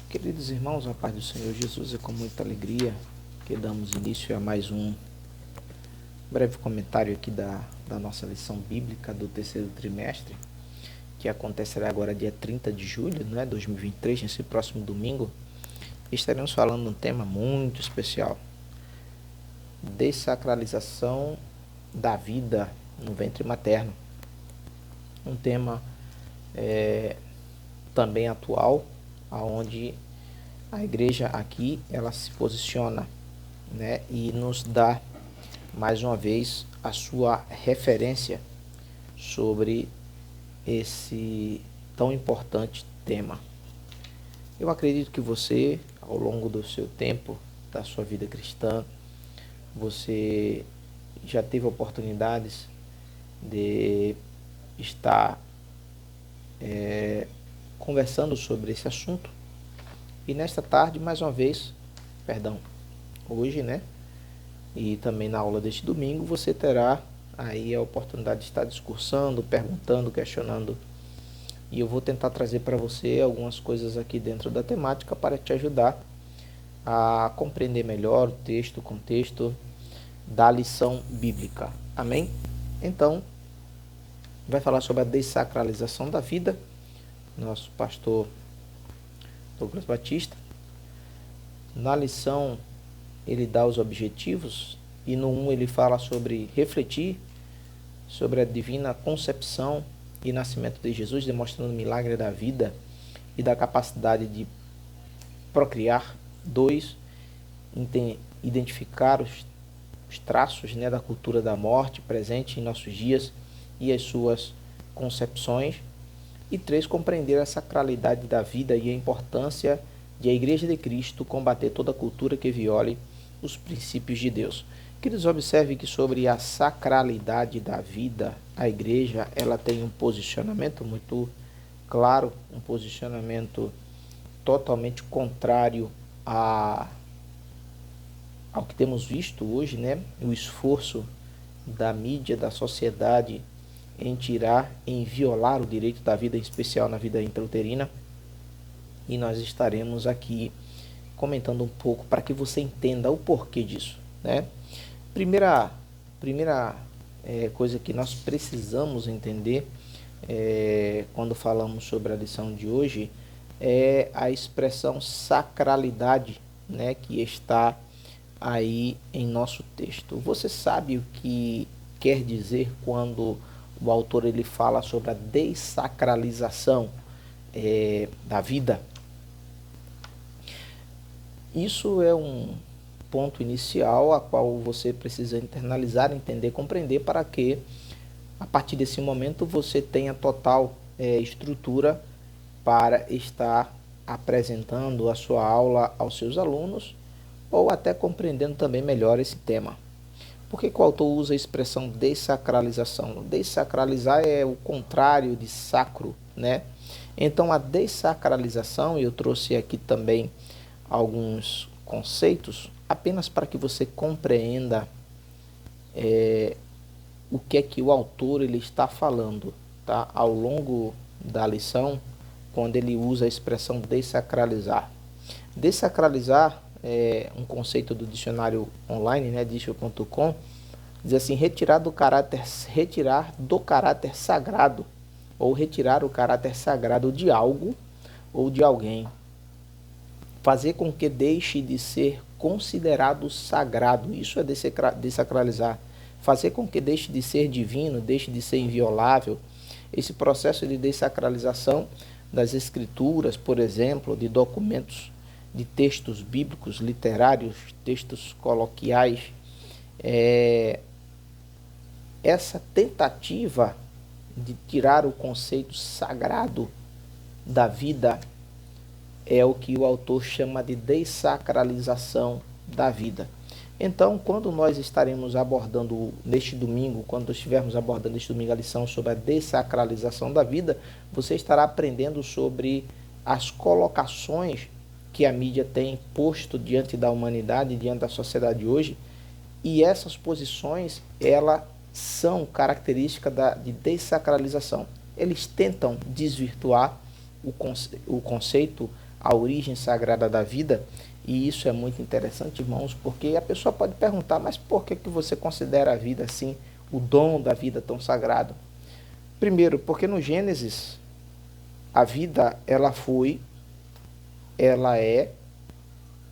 Queridos irmãos, a paz do Senhor Jesus, é com muita alegria que damos início a mais um breve comentário aqui da nossa lição bíblica do terceiro trimestre, que acontecerá agora dia 30 de julho, 2023, nesse próximo domingo. Estaremos falando de um tema muito especial: dessacralização da vida no ventre materno. Um tema também atual, aonde a igreja aqui ela se posiciona, e nos dá mais uma vez a sua referência sobre esse tão importante tema. Eu acredito que você, ao longo do seu tempo, da sua vida cristã, você já teve oportunidades de estar conversando sobre esse assunto. E nesta tarde, mais uma vez, hoje, e também na aula deste domingo, você terá aí a oportunidade de estar discursando, perguntando, questionando. E eu vou tentar trazer para você algumas coisas aqui dentro da temática para te ajudar a compreender melhor o texto, o contexto da lição bíblica. Amém? Então, vai falar sobre a dessacralização da vida. Nosso pastor Douglas Batista. Na lição, ele dá os objetivos, e no 1 ele fala sobre refletir sobre a divina concepção e nascimento de Jesus, demonstrando o milagre da vida e da capacidade de procriar. 2, identificar os traços da cultura da morte presente em nossos dias e as suas concepções. E 3, compreender a sacralidade da vida e a importância de a Igreja de Cristo combater toda cultura que viole os princípios de Deus. Queridos, observe que sobre a sacralidade da vida, a Igreja ela tem um posicionamento muito claro, um posicionamento totalmente contrário ao que temos visto hoje, o esforço da mídia, da sociedade, em violar o direito da vida, em especial na vida intrauterina. E nós estaremos aqui comentando um pouco para que você entenda o porquê disso, Primeira coisa que nós precisamos entender quando falamos sobre a lição de hoje é a expressão sacralidade, que está aí em nosso texto. Você sabe o que quer dizer quando o autor ele fala sobre a dessacralização da vida? Isso é um ponto inicial a qual você precisa internalizar, entender, compreender, para que a partir desse momento você tenha total estrutura para estar apresentando a sua aula aos seus alunos, ou até compreendendo também melhor esse tema. Por que o autor usa a expressão dessacralização? Dessacralizar é o contrário de sacro, Então a dessacralização, eu trouxe aqui também alguns conceitos, apenas para que você compreenda o que é que o autor ele está falando, ao longo da lição, quando ele usa a expressão dessacralizar. Dessacralizar é um conceito do dicionário online, dicio.com, diz assim: retirar do caráter sagrado, ou retirar o caráter sagrado de algo ou de alguém. Fazer com que deixe de ser considerado sagrado. Isso é dessacralizar. Fazer com que deixe de ser divino, deixe de ser inviolável. Esse processo de dessacralização das escrituras, por exemplo, de documentos, de textos bíblicos, literários, textos coloquiais, essa tentativa de tirar o conceito sagrado da vida é o que o autor chama de dessacralização da vida. Então, quando nós estaremos abordando neste domingo, quando estivermos abordando neste domingo a lição sobre a dessacralização da vida, você estará aprendendo sobre as colocações que a mídia tem posto diante da humanidade, diante da sociedade hoje, e essas posições, elas são características de dessacralização. Eles tentam desvirtuar o conceito, a origem sagrada da vida. E isso é muito interessante, irmãos, porque a pessoa pode perguntar, mas por que que você considera a vida assim, o dom da vida tão sagrado? Primeiro, porque no Gênesis, a vida, ela é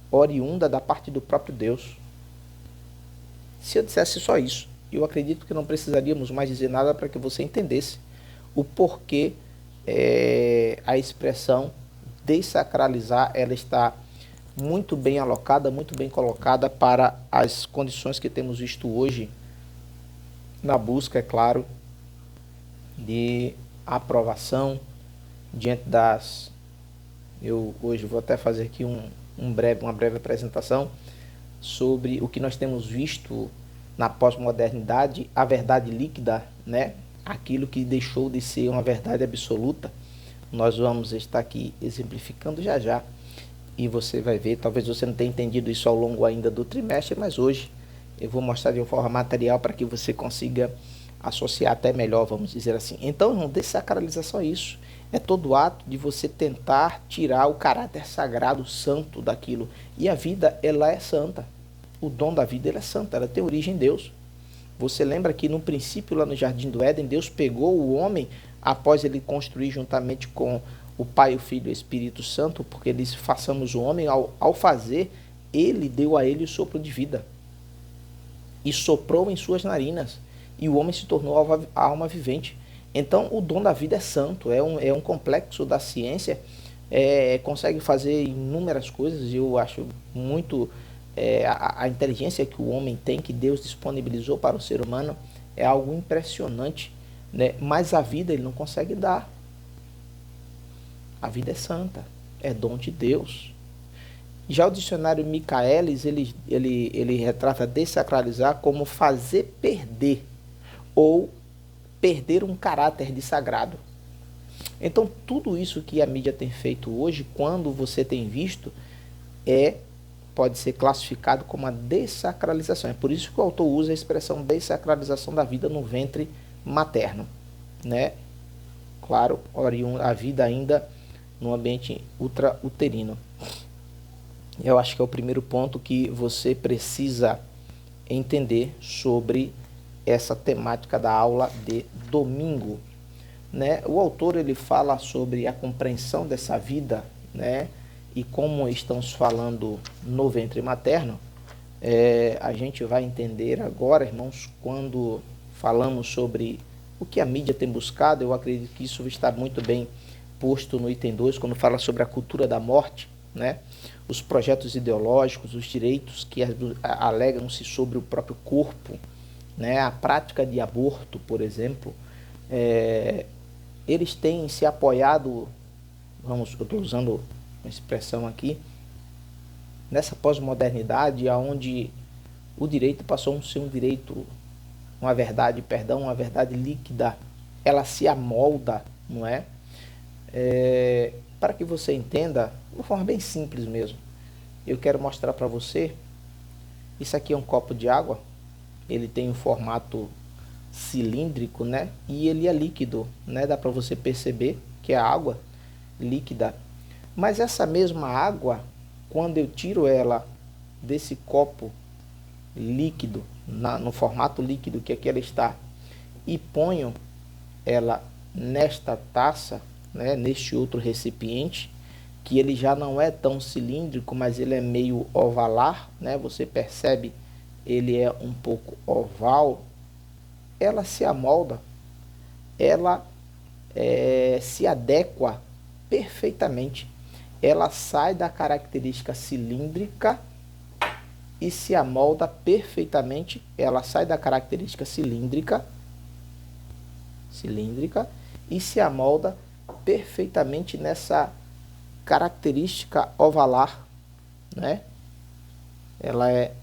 oriunda da parte do próprio Deus. Se eu dissesse só isso, eu acredito que não precisaríamos mais dizer nada para que você entendesse o porquê a expressão desacralizar, ela está muito bem alocada, muito bem colocada para as condições que temos visto hoje, na busca, é claro, de aprovação diante das... Eu hoje vou até fazer aqui uma breve apresentação sobre o que nós temos visto na pós-modernidade, a verdade líquida, né? Aquilo que deixou de ser uma verdade absoluta. Nós vamos estar aqui exemplificando já já. E você vai ver, talvez você não tenha entendido isso ao longo ainda do trimestre, mas hoje eu vou mostrar de uma forma material para que você consiga associar até melhor, vamos dizer assim. Então, irmão, desacralizar só isso. É todo ato de você tentar tirar o caráter sagrado, santo daquilo. E a vida, ela é santa. O dom da vida, ela é santa, ela tem origem em Deus. Você lembra que no princípio, lá no Jardim do Éden, Deus pegou o homem, após ele construir juntamente com o Pai, o Filho e o Espírito Santo, porque eles façamos o homem, ao fazer, ele deu a ele o sopro de vida. E soprou em suas narinas. E o homem se tornou a alma vivente. Então, o dom da vida é santo, é um complexo da ciência, consegue fazer inúmeras coisas. Eu acho muito... a inteligência que o homem tem, que Deus disponibilizou para o ser humano, é algo impressionante, né? Mas a vida ele não consegue dar. A vida é santa, é dom de Deus. Já o dicionário Michaelis, ele retrata desacralizar como fazer perder, ou perder um caráter de sagrado. Então, tudo isso que a mídia tem feito hoje, quando você tem visto, pode ser classificado como a desacralização. É por isso que o autor usa a expressão desacralização da vida no ventre materno, né? Claro, a vida ainda no ambiente ultrauterino. Eu acho que é o primeiro ponto que você precisa entender sobre essa temática da aula de domingo, né? O autor ele fala sobre a compreensão dessa vida, né? E como estamos falando no ventre materno, a gente vai entender agora, irmãos, quando falamos sobre o que a mídia tem buscado. Eu acredito que isso está muito bem posto no item 2, quando fala sobre a cultura da morte, né? Os projetos ideológicos, os direitos que alegam-se sobre o próprio corpo, né? A prática de aborto, por exemplo, eles têm se apoiado, eu estou usando uma expressão aqui, nessa pós-modernidade, onde o direito passou a ser um direito, uma verdade líquida, ela se amolda, não é? Para que você entenda, de uma forma bem simples mesmo, eu quero mostrar para você, isso aqui é um copo de água, ele tem um formato cilíndrico, né? E ele é líquido, né? Dá para você perceber que é água líquida. Mas essa mesma água, quando eu tiro ela desse copo líquido, no formato líquido que aqui ela está, e ponho ela nesta taça, né? Neste outro recipiente, que ele já não é tão cilíndrico, mas ele é meio ovalar, né? Você percebe, ele é um pouco oval. Ela se amolda, ela se adequa perfeitamente. Ela sai da característica cilíndrica e se amolda perfeitamente. Ela sai da característica cilíndrica e se amolda perfeitamente nessa característica ovalar, né? Ela é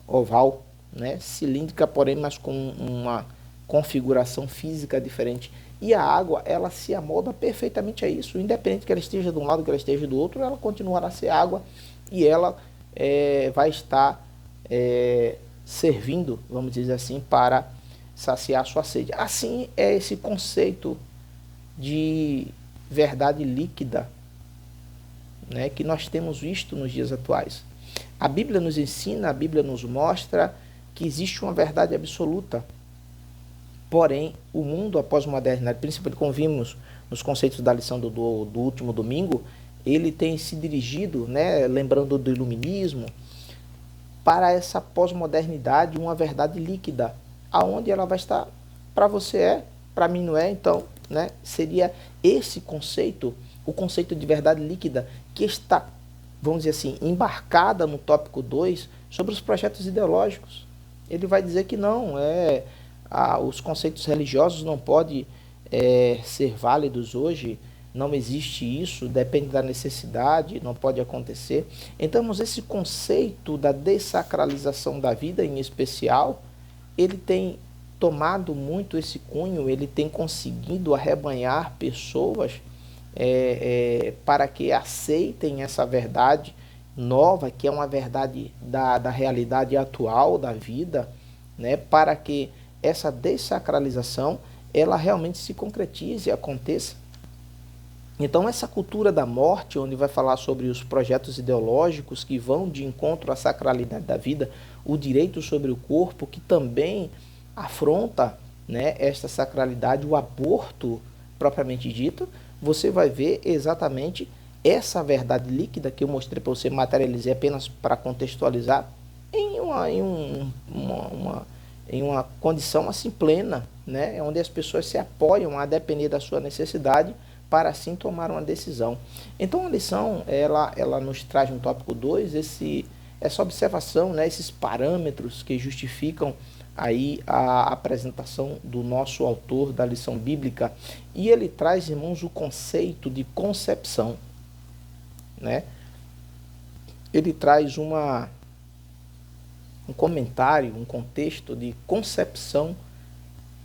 oval, né? Cilíndrica, porém, mas com uma configuração física diferente. E a água, ela se amolda perfeitamente a isso, independente que ela esteja de um lado, que ela esteja do outro, ela continuará a ser água e ela vai estar servindo, vamos dizer assim, para saciar a sua sede. Assim é esse conceito de verdade líquida, né, que nós temos visto nos dias atuais. A Bíblia nos ensina, a Bíblia nos mostra que existe uma verdade absoluta. Porém, o mundo, a pós-modernidade, principalmente como vimos nos conceitos da lição do último domingo, ele tem se dirigido, né, lembrando do iluminismo, para essa pós-modernidade, uma verdade líquida, aonde ela vai estar, para você é, para mim não é, então, né, seria esse conceito, o conceito de verdade líquida, que está, vamos dizer assim, embarcada no tópico 2, sobre os projetos ideológicos. Ele vai dizer que não, os conceitos religiosos não podem ser válidos hoje, não existe isso, depende da necessidade, não pode acontecer. Então, esse conceito da dessacralização da vida, em especial, ele tem tomado muito esse cunho, ele tem conseguido arrebanhar pessoas para que aceitem essa verdade nova, que é uma verdade da realidade atual da vida, né, para que essa dessacralização ela realmente se concretize e aconteça. Então, essa cultura da morte, onde vai falar sobre os projetos ideológicos que vão de encontro à sacralidade da vida, o direito sobre o corpo, que também afronta, né, esta sacralidade, o aborto propriamente dito, você vai ver exatamente essa verdade líquida que eu mostrei para você, materializei apenas para contextualizar, em uma condição assim plena, né, onde as pessoas se apoiam a depender da sua necessidade, para assim tomar uma decisão. Então a lição, ela nos traz no tópico 2 essa observação, né, esses parâmetros que justificam aí a apresentação do nosso autor da lição bíblica. E ele traz, irmãos, o conceito de concepção, né? Ele traz um comentário, um contexto de concepção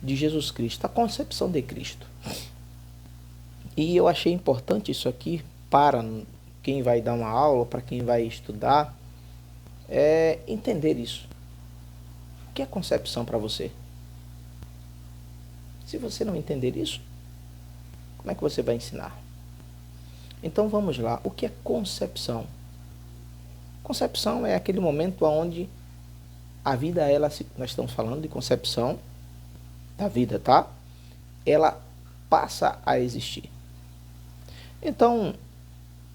de Jesus Cristo, a concepção de Cristo. E eu achei importante isso aqui para quem vai dar uma aula, para quem vai estudar, entender isso. O que é concepção para você? Se você não entender isso, como é que você vai ensinar? Então vamos lá. O que é concepção? Concepção é aquele momento onde a vida, nós estamos falando de concepção da vida, tá? Ela passa a existir. Então,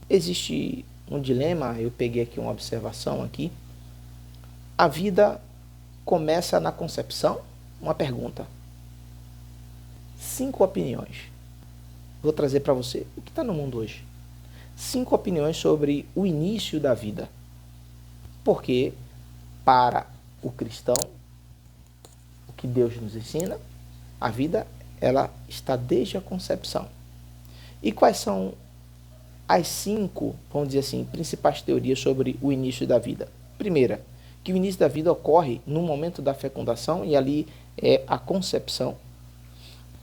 existe um dilema, eu peguei aqui uma observação aqui. A vida começa na concepção? Uma pergunta. 5 opiniões. Vou trazer para você o que está no mundo hoje. 5 opiniões sobre o início da vida. Porque, para o cristão, o que Deus nos ensina, a vida, ela está desde a concepção. E quais são as 5, vamos dizer assim, principais teorias sobre o início da vida? Primeira, que o início da vida ocorre no momento da fecundação, e ali é a concepção.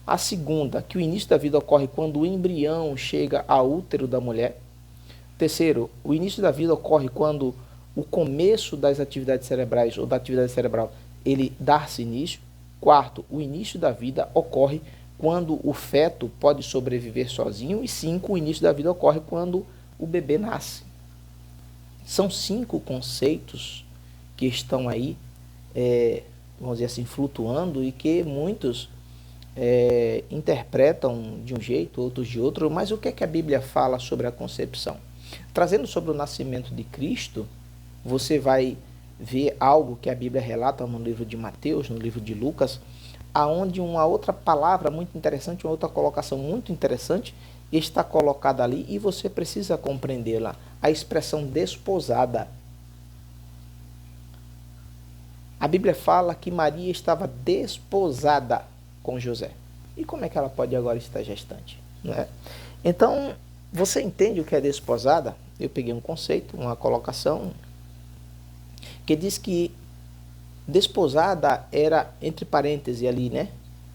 A segunda, que o início da vida ocorre quando o embrião chega ao útero da mulher. Terceiro, o início da vida ocorre quando o começo das atividades cerebrais ou da atividade cerebral, ele dá-se início. Quarto, o início da vida ocorre quando o feto pode sobreviver sozinho. E 5, o início da vida ocorre quando o bebê nasce. São 5 conceitos que estão aí, vamos dizer assim, flutuando, e que muitos interpretam de um jeito, outros de outro. Mas o que é que a Bíblia fala sobre a concepção? Trazendo sobre o nascimento de Cristo, você vai ver algo que a Bíblia relata no livro de Mateus, no livro de Lucas, aonde uma outra palavra muito interessante, uma outra colocação muito interessante está colocada ali, e você precisa compreendê-la. A expressão desposada. A Bíblia fala que Maria estava desposada com José. E como é que ela pode agora estar gestante? Né? Então, você entende o que é desposada? Eu peguei um conceito, uma colocação, que diz que desposada era, entre parênteses ali, né,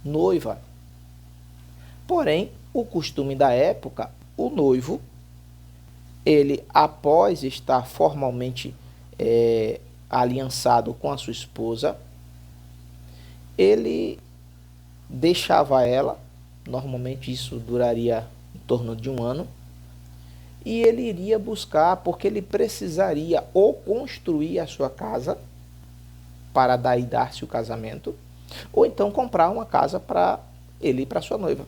noiva. Porém, o costume da época, o noivo, ele, após estar formalmente aliançado com a sua esposa, ele deixava ela, normalmente isso duraria em torno de 1 ano, e ele iria buscar, porque ele precisaria ou construir a sua casa para daí dar-se o casamento, ou então comprar uma casa para ele e para sua noiva.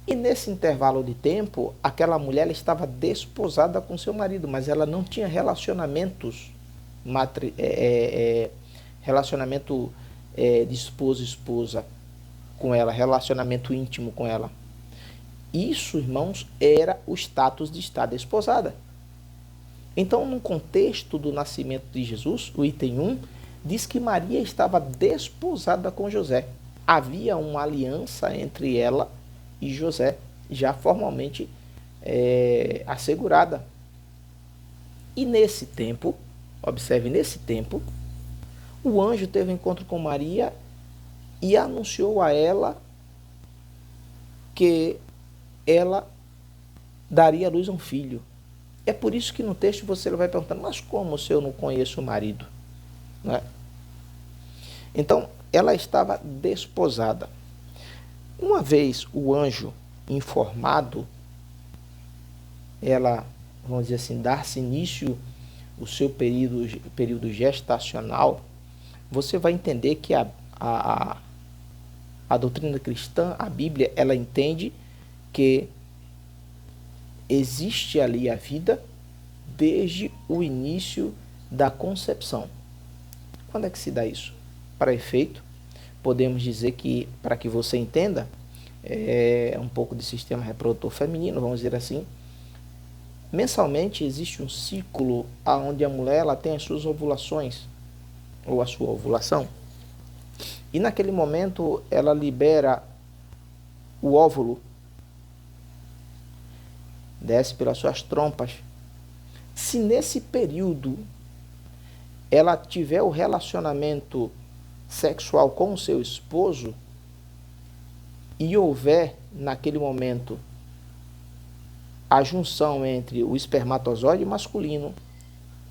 E nesse intervalo de tempo, aquela mulher estava desposada com seu marido, mas ela não tinha relacionamentos, relacionamento de esposo e esposa com ela, relacionamento íntimo com ela. Isso, irmãos, era o status de estar desposada. Então, no contexto do nascimento de Jesus, o item 1, diz que Maria estava desposada com José. Havia uma aliança entre ela e José, já formalmente assegurada. E nesse tempo, observe, nesse tempo, o anjo teve um encontro com Maria e anunciou a ela que ela daria à luz um filho. É por isso que no texto você vai perguntando, mas como se eu não conheço o marido? Não é? Então, ela estava desposada. Uma vez o anjo informado, ela, vamos dizer assim, dar-se início o seu período gestacional, você vai entender que a doutrina cristã, a Bíblia, ela entende que existe ali a vida desde o início da concepção. Quando é que se dá isso? Para efeito, podemos dizer que, para que você entenda, um pouco de sistema reprodutor feminino, vamos dizer assim, mensalmente existe um ciclo onde a mulher ela tem as suas ovulações, ou a sua ovulação, e naquele momento ela libera o óvulo, desce pelas suas trompas. Se nesse período ela tiver o relacionamento sexual com o seu esposo e houver naquele momento a junção entre o espermatozoide masculino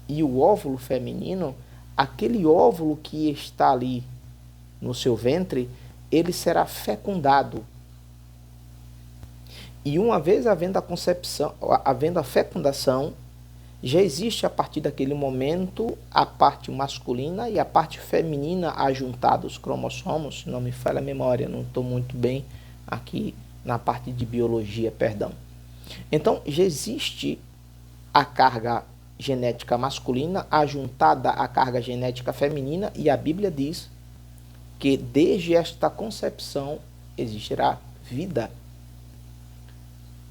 e o óvulo feminino, aquele óvulo que está ali no seu ventre, ele será fecundado. E uma vez havendo a concepção, havendo a fecundação, já existe a partir daquele momento a parte masculina e a parte feminina ajuntados, cromossomos, se não me falha a memória, não estou muito bem aqui na parte de biologia, perdão. Então, já existe a carga genética masculina ajuntada à carga genética feminina e a Bíblia diz que desde esta concepção existirá vida.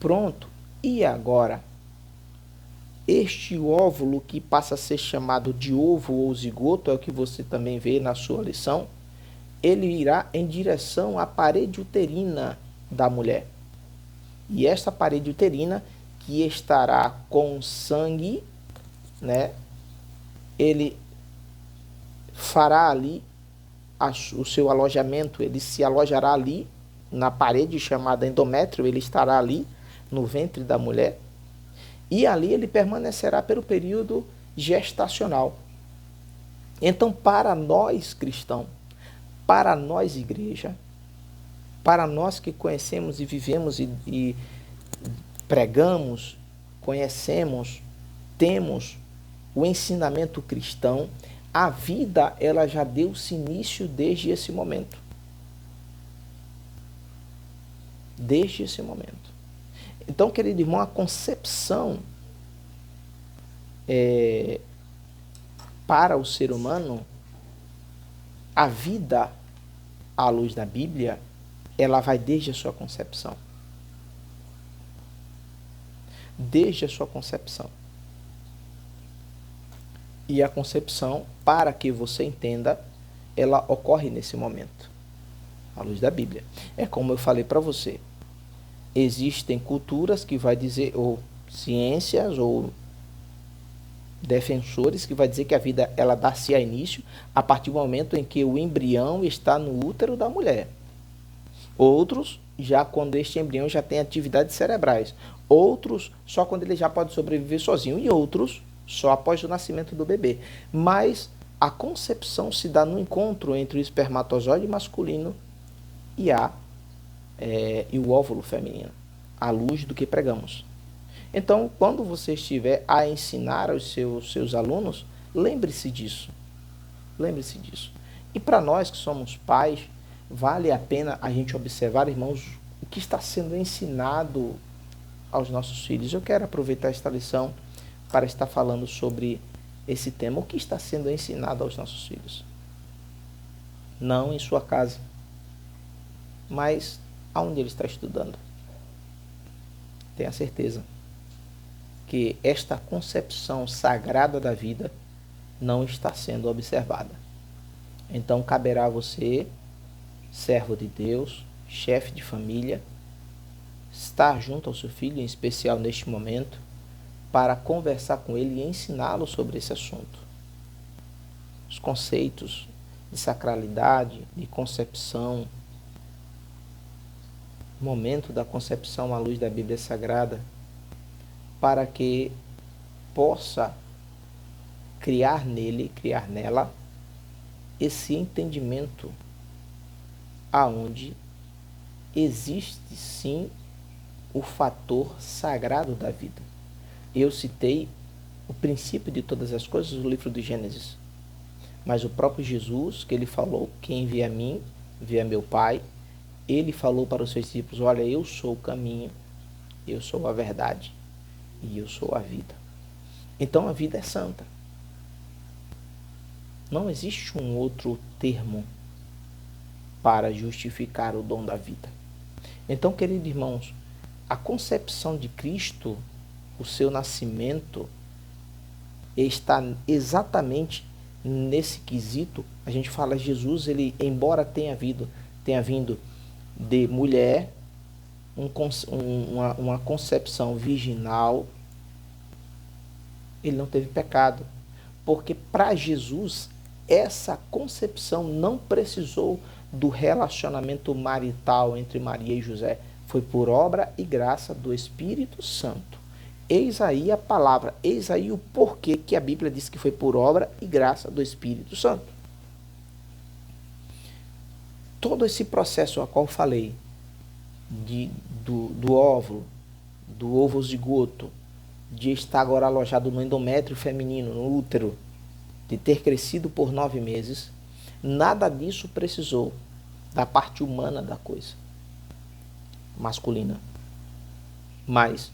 Pronto. E agora? Este óvulo que passa a ser chamado de ovo ou zigoto, é o que você também vê na sua lição, ele irá em direção à parede uterina da mulher. E esta parede uterina, que estará com sangue, né, ele fará ali o seu alojamento, ele se alojará ali na parede chamada endométrio, ele estará ali no ventre da mulher, e ali ele permanecerá pelo período gestacional. Então, para nós cristãos, para nós igreja, para nós que conhecemos e vivemos e pregamos, conhecemos, temos o ensinamento cristão, a vida ela já deu-se início desde esse momento. Desde esse momento. Então, querido irmão, a concepção para o ser humano, a vida à luz da Bíblia, ela vai desde a sua concepção. Desde a sua concepção. E a concepção, para que você entenda, ela ocorre nesse momento, à luz da Bíblia. É como eu falei para você. Existem culturas que vai dizer, ou ciências, ou defensores que vai dizer que a vida ela dá-se a início a partir do momento em que o embrião está no útero da mulher. Outros, já quando este embrião já tem atividades cerebrais. Outros, só quando ele já pode sobreviver sozinho. E outros, só após o nascimento do bebê. Mas a concepção se dá no encontro entre o espermatozoide masculino e o óvulo feminino, à luz do que pregamos. Então, quando você estiver a ensinar aos seus alunos, lembre-se disso. Lembre-se disso. E para nós que somos pais, vale a pena a gente observar, irmãos, o que está sendo ensinado aos nossos filhos. Eu quero aproveitar esta lição para estar falando sobre esse tema. O que está sendo ensinado aos nossos filhos? Não em sua casa, mas aonde ele está estudando. Tenha certeza que esta concepção sagrada da vida não está sendo observada. Então caberá a você, servo de Deus, chefe de família, estar junto ao seu filho, em especial neste momento, para conversar com ele e ensiná-lo sobre esse assunto. Os conceitos de sacralidade, de concepção, momento da concepção à luz da Bíblia Sagrada, para que possa criar nele, criar nela, esse entendimento aonde existe sim o fator sagrado da vida. Eu citei o princípio de todas as coisas no livro de Gênesis, mas o próprio Jesus, que ele falou, quem vê a mim, vê a meu Pai, ele falou para os seus discípulos, olha, eu sou o caminho, eu sou a verdade e eu sou a vida. Então a vida é santa. Não existe um outro termo para justificar o dom da vida. Então, queridos irmãos, a concepção de Cristo, o seu nascimento, está exatamente nesse quesito. A gente fala Jesus, ele, embora tenha vindo de mulher, uma concepção virginal, ele não teve pecado. Porque para Jesus, essa concepção não precisou do relacionamento marital entre Maria e José. Foi por obra e graça do Espírito Santo. Eis aí a palavra, eis aí o porquê que a Bíblia diz que foi por obra e graça do Espírito Santo. Todo esse processo a qual falei, do óvulo, do ovo zigoto, de estar agora alojado no endométrio feminino, no útero, de ter crescido por 9 meses, nada disso precisou da parte humana da coisa, masculina. Mas,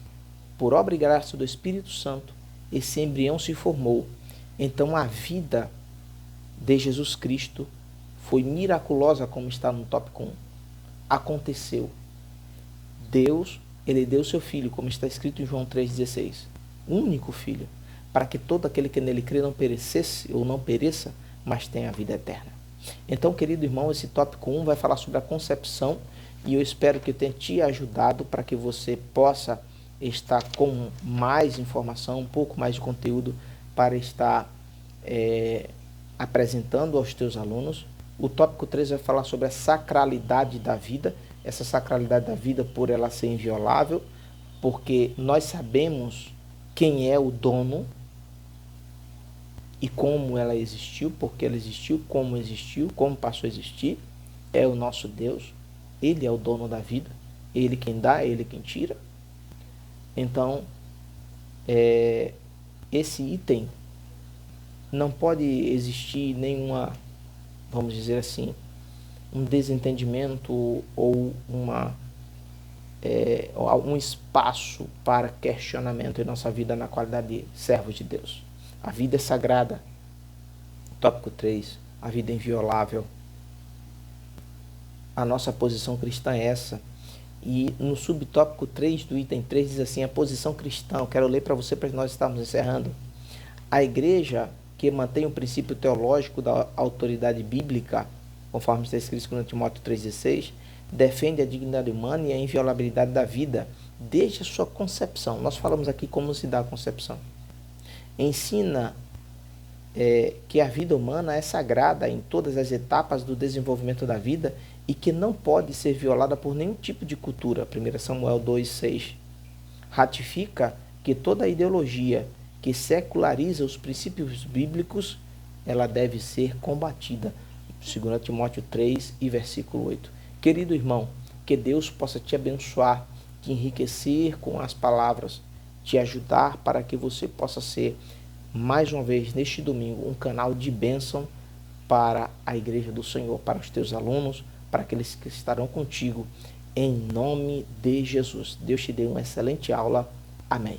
por obra e graça do Espírito Santo, esse embrião se formou. Então a vida de Jesus Cristo foi miraculosa, como está no tópico 1. Aconteceu. Deus, ele deu seu Filho, como está escrito em João 3,16. Único Filho, para que todo aquele que nele crê não perecesse ou não pereça, mas tenha a vida eterna. Então, querido irmão, esse tópico 1 vai falar sobre a concepção e eu espero que eu tenha te ajudado para que você possa estar com mais informação, um pouco mais de conteúdo para estar apresentando aos teus alunos. O tópico 3 vai falar sobre a sacralidade da vida, essa sacralidade da vida por ela ser inviolável, porque nós sabemos quem é o dono e como ela existiu, porque ela existiu, como passou a existir. É o nosso Deus, ele é o dono da vida, ele quem dá, ele quem tira. Então, esse item não pode existir nenhuma, vamos dizer assim, um desentendimento ou um espaço para questionamento em nossa vida na qualidade de servos de Deus. A vida é sagrada. Tópico 3, a vida é inviolável. A nossa posição cristã é essa. E no subtópico 3 do item 3 diz assim, a posição cristã, eu quero ler para você para nós estarmos encerrando. A igreja que mantém o princípio teológico da autoridade bíblica, conforme está escrito em Timóteo 3,16, defende a dignidade humana e a inviolabilidade da vida desde a sua concepção. Nós falamos aqui como se dá a concepção. Ensina que a vida humana é sagrada em todas as etapas do desenvolvimento da vida e que não pode ser violada por nenhum tipo de cultura. 1 Samuel 2,6. Ratifica que toda ideologia que seculariza os princípios bíblicos, ela deve ser combatida. 2 Timóteo 3 e versículo 8. Querido irmão, que Deus possa te abençoar, te enriquecer com as palavras te ajudar para que você possa ser, mais uma vez, neste domingo, um canal de bênção para a Igreja do Senhor, para os teus alunos, para aqueles que estarão contigo, em nome de Jesus. Deus te dê uma excelente aula. Amém.